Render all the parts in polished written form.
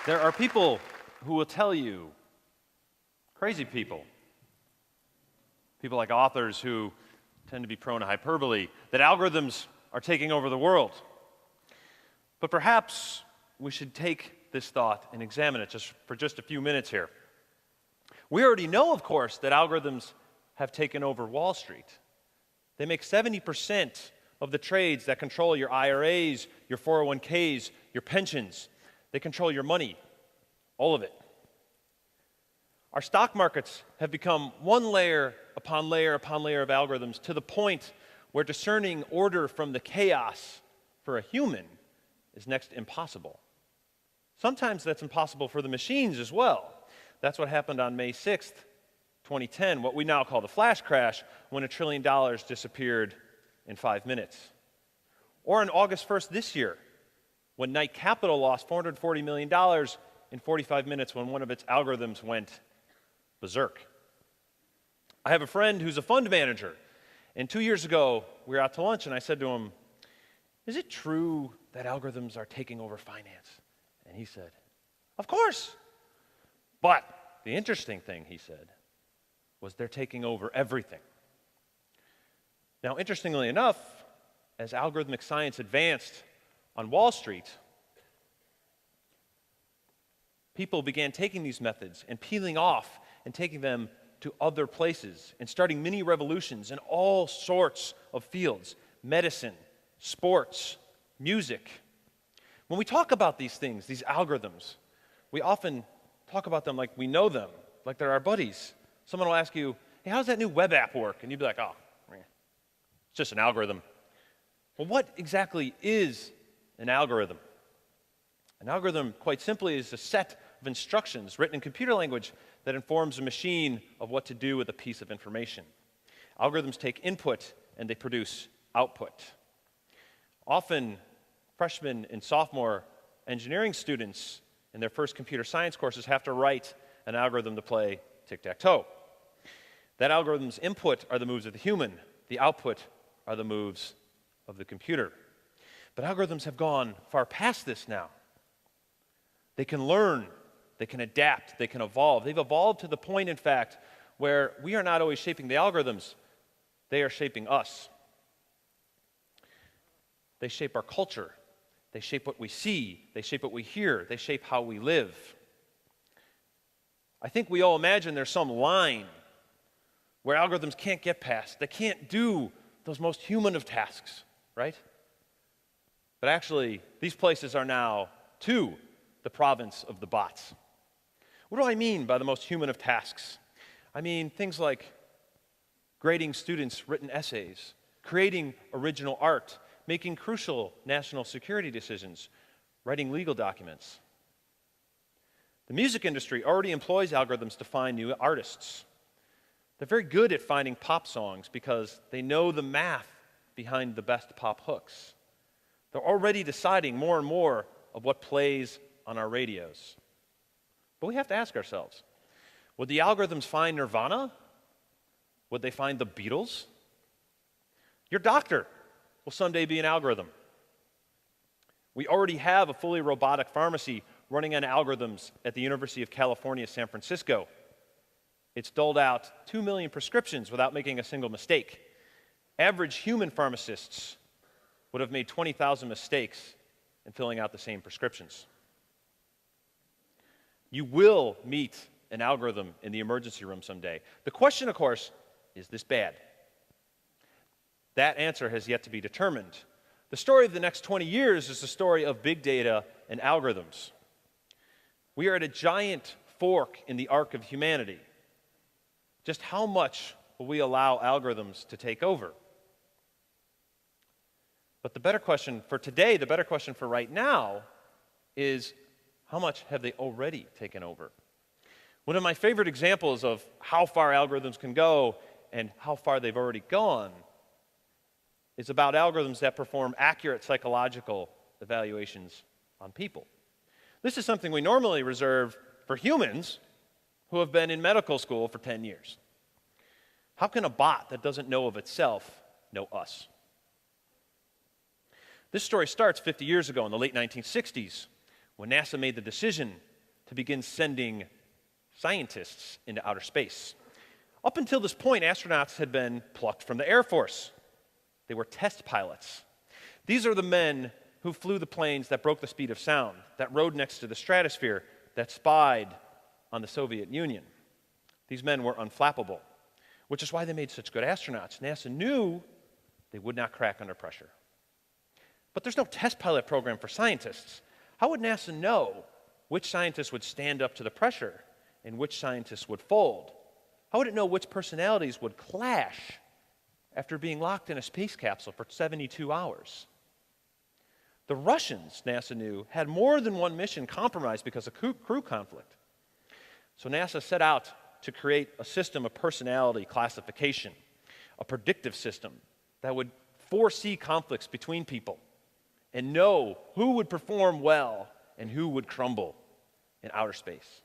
There are people who will tell you, crazy people like authors who tend to be prone to hyperbole, that algorithms are taking over the world. But perhaps we should take this thought and examine it for just a few minutes here. We already know, of course, that algorithms have taken over Wall Street. They make 70% of the trades that control your IRAs, your 401ks, your pensions. They control your money, all of it. Our stock markets have become one layer upon layer upon layer of algorithms to the point where discerning order from the chaos for a human is next to impossible. Sometimes that's impossible for the machines as well. That's what happened on May 6th, 2010, what we now call the flash crash, when $1 trillion disappeared in 5 minutes. Or on August 1st this year, when Knight Capital lost $440 million in 45 minutes when one of its algorithms went berserk. I have a friend who's a fund manager, and 2 years ago, we were out to lunch, and I said to him, "Is it true that algorithms are taking over finance?" And he said, "Of course. But the interesting thing," he said, "was they're taking over everything." Now, interestingly enough, as algorithmic science advanced on Wall Street, people began taking these methods and peeling off and taking them to other places and starting mini revolutions in all sorts of fields: medicine, sports, music. When we talk about these things, these algorithms, we often talk about them like we know them, like they're our buddies. Someone will ask you, "Hey, how's that new web app work?" And you'd be like, "Oh, it's just an algorithm." Well, what exactly is an algorithm? An algorithm, quite simply, is a set of instructions written in computer language that informs a machine of what to do with a piece of information. Algorithms take input and they produce output. Often, freshman and sophomore engineering students in their first computer science courses have to write an algorithm to play tic-tac-toe. That algorithm's input are the moves of the human. The output are the moves of the computer. But algorithms have gone far past this now. They can learn, they can adapt, they can evolve. They've evolved to the point, in fact, where we are not always shaping the algorithms, they are shaping us. They shape our culture, they shape what we see, they shape what we hear, they shape how we live. I think we all imagine there's some line where algorithms can't get past. They can't do those most human of tasks, right? But actually, these places are now, too, the province of the bots. What do I mean by the most human of tasks? I mean things like grading students' written essays, creating original art, making crucial national security decisions, writing legal documents. The music industry already employs algorithms to find new artists. They're very good at finding pop songs because they know the math behind the best pop hooks. They're already deciding more and more of what plays on our radios. But we have to ask ourselves, would the algorithms find Nirvana? Would they find the Beatles? Your doctor will someday be an algorithm. We already have a fully robotic pharmacy running on algorithms at the University of California, San Francisco. It's doled out 2 million prescriptions without making a single mistake. Average human pharmacists would have made 20,000 mistakes in filling out the same prescriptions. You will meet an algorithm in the emergency room someday. The question, of course, is this bad? That answer has yet to be determined. The story of the next 20 years is the story of big data and algorithms. We are at a giant fork in the arc of humanity. Just how much will we allow algorithms to take over? But the better question for today, the better question for right now, is how much have they already taken over? One of my favorite examples of how far algorithms can go and how far they've already gone is about algorithms that perform accurate psychological evaluations on people. This is something we normally reserve for humans who have been in medical school for 10 years. How can a bot that doesn't know of itself know us? This story starts 50 years ago in the late 1960s when NASA made the decision to begin sending scientists into outer space. Up until this point, astronauts had been plucked from the Air Force. They were test pilots. These are the men who flew the planes that broke the speed of sound, that rode next to the stratosphere, that spied on the Soviet Union. These men were unflappable, which is why they made such good astronauts. NASA knew they would not crack under pressure. But there's no test pilot program for scientists. How would NASA know which scientists would stand up to the pressure and which scientists would fold? How would it know which personalities would clash after being locked in a space capsule for 72 hours? The Russians, NASA knew, had more than one mission compromised because of crew conflict. So NASA set out to create a system of personality classification, a predictive system that would foresee conflicts between people and know who would perform well and who would crumble in outer space.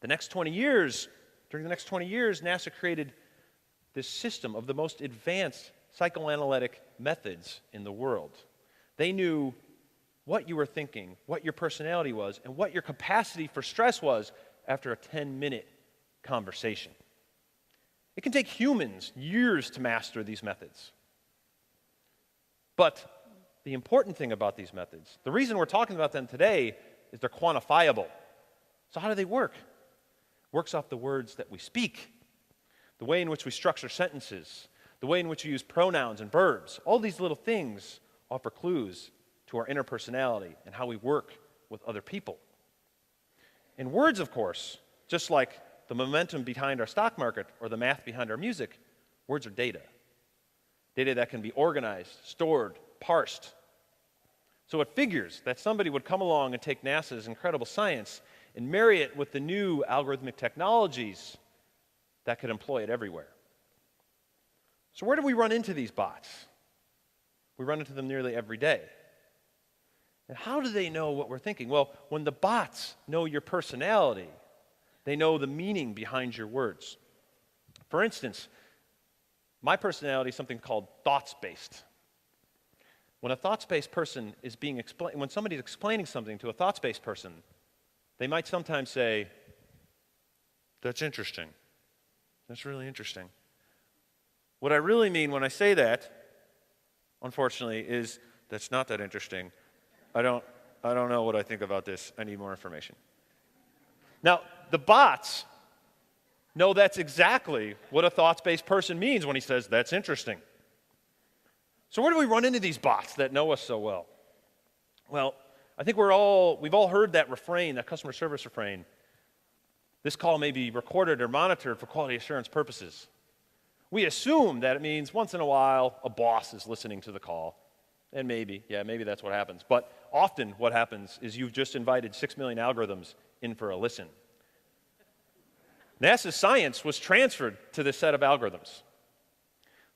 During the next 20 years, NASA created this system of the most advanced psychoanalytic methods in the world. They knew what you were thinking, what your personality was, and what your capacity for stress was after a 10-minute conversation. It can take humans years to master these methods. But the important thing about these methods, the reason we're talking about them today, is they're quantifiable. So how do they work? It works off the words that we speak, the way in which we structure sentences, the way in which we use pronouns and verbs. All these little things offer clues to our inner personality and how we work with other people. And words, of course, just like the momentum behind our stock market or the math behind our music, words are data. Data that can be organized, stored, parsed. So it figures that somebody would come along and take NASA's incredible science and marry it with the new algorithmic technologies that could employ it everywhere. So where do we run into these bots? We run into them nearly every day. And how do they know what we're thinking? Well, when the bots know your personality, they know the meaning behind your words. For instance, my personality is something called thoughts-based. When a thoughts-based person is when somebody's explaining something to a thoughts-based person, they might sometimes say, "That's interesting. That's really interesting." What I really mean when I say that, unfortunately, is that's not that interesting. I don't know what I think about this. I need more information. Now, the bots know that's exactly what a thoughts-based person means when he says, "That's interesting." So where do we run into these bots that know us so well? Well, I think we've all heard that refrain, that customer service refrain. This call may be recorded or monitored for quality assurance purposes. We assume that it means once in a while a boss is listening to the call. And maybe that's what happens. But often what happens is you've just invited 6 million algorithms in for a listen. NASA's science was transferred to this set of algorithms.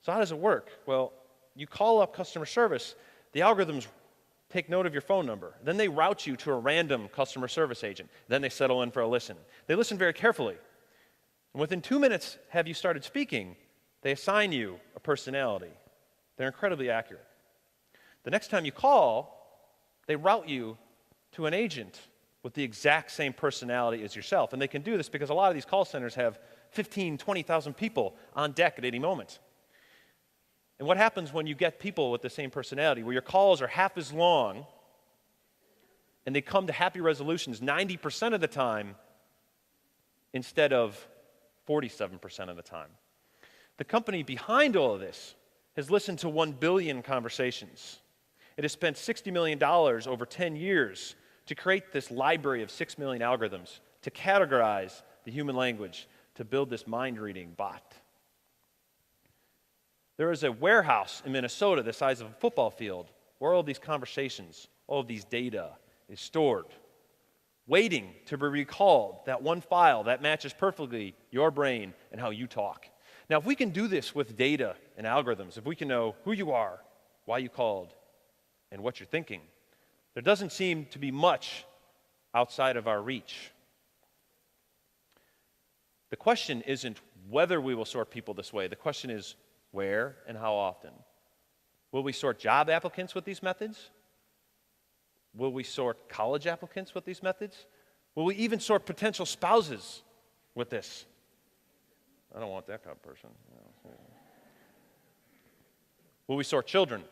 So how does it work? Well, you call up customer service, the algorithms take note of your phone number. Then they route you to a random customer service agent. Then they settle in for a listen. They listen very carefully. And within 2 minutes, have you started speaking, they assign you a personality. They're incredibly accurate. The next time you call, they route you to an agent with the exact same personality as yourself. And they can do this because a lot of these call centers have 15, 20,000 people on deck at any moment. And what happens when you get people with the same personality, where your calls are half as long and they come to happy resolutions 90% of the time instead of 47% of the time? The company behind all of this has listened to 1 billion conversations. It has spent $60 million over 10 years to create this library of 6 million algorithms, to categorize the human language, to build this mind-reading bot. There is a warehouse in Minnesota the size of a football field where all of these conversations, all of these data is stored, waiting to be recalled, that one file that matches perfectly your brain and how you talk. Now, if we can do this with data and algorithms, if we can know who you are, why you called, and what you're thinking, there doesn't seem to be much outside of our reach. The question isn't whether we will sort people this way. The question is where and how often. Will we sort job applicants with these methods? Will we sort college applicants with these methods? Will we even sort potential spouses with this? I don't want that kind of person. Will we sort children?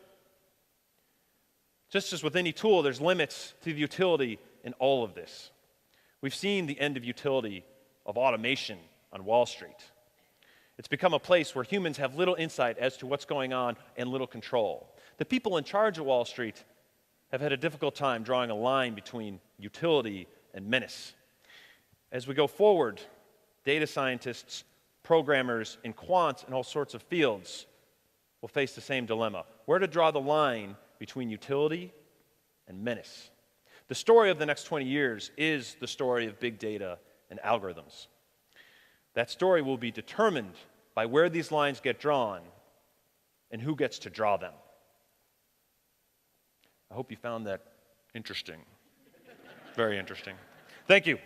Just as with any tool, there's limits to the utility in all of this. We've seen the end of utility of automation on Wall Street. It's become a place where humans have little insight as to what's going on and little control. The people in charge of Wall Street have had a difficult time drawing a line between utility and menace. As we go forward, data scientists, programmers, and quants in all sorts of fields will face the same dilemma: where to draw the line between utility and menace. The story of the next 20 years is the story of big data and algorithms. That story will be determined by where these lines get drawn and who gets to draw them. I hope you found that interesting. Very interesting. Thank you.